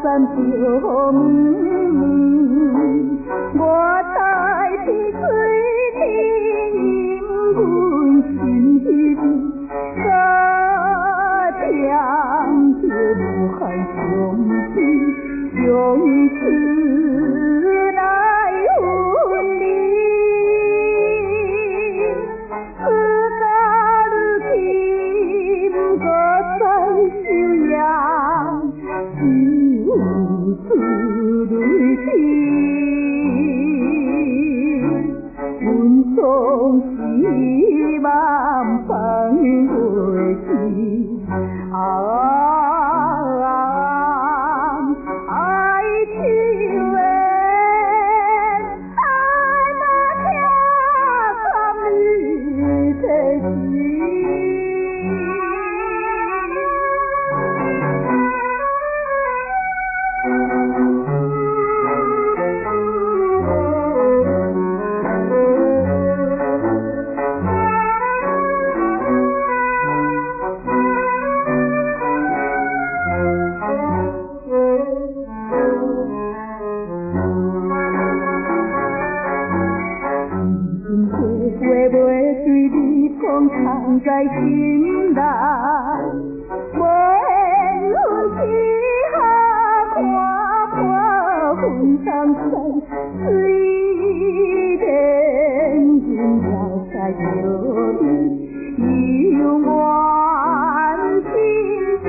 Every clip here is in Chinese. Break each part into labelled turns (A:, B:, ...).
A: 山着门，我在天水天引阮心迄边，可听着无限相思，从此来分离。自家如今搁再相样，只有思泪滴。阮总希望放袂记，爱情的爱那疼惨你的心。话袂对你讲，藏在心内，无缘分只好看破分三世。虽然人了在着你，犹原心是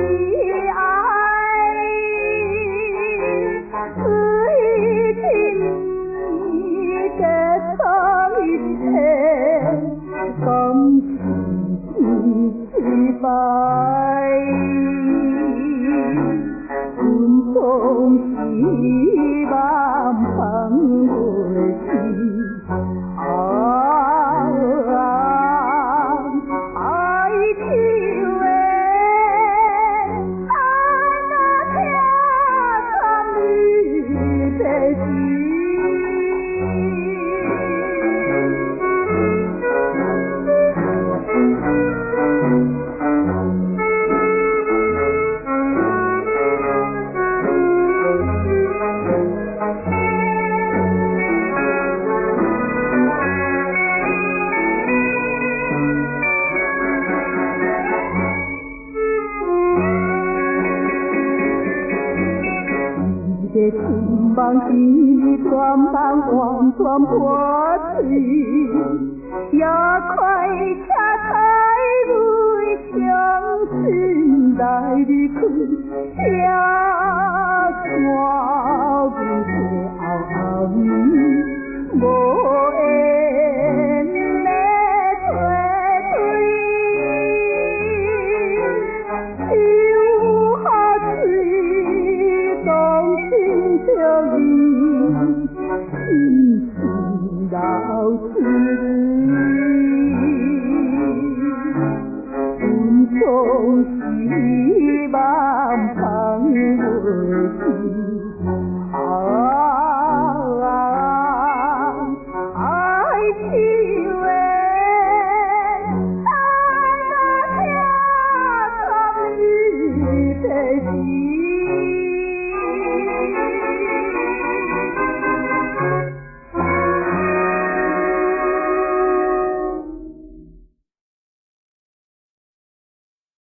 A: 爱。最亲密的错一切，感是失败。阮总希望放袂记，爱情的爱那疼惨你的心。这情梦是全梦完全破碎，也快车载我伤心来离开，也看阮最后后面无缘的作对。着你，心事留一阮总希望放袂记，爱情的爱那疼惨你的心。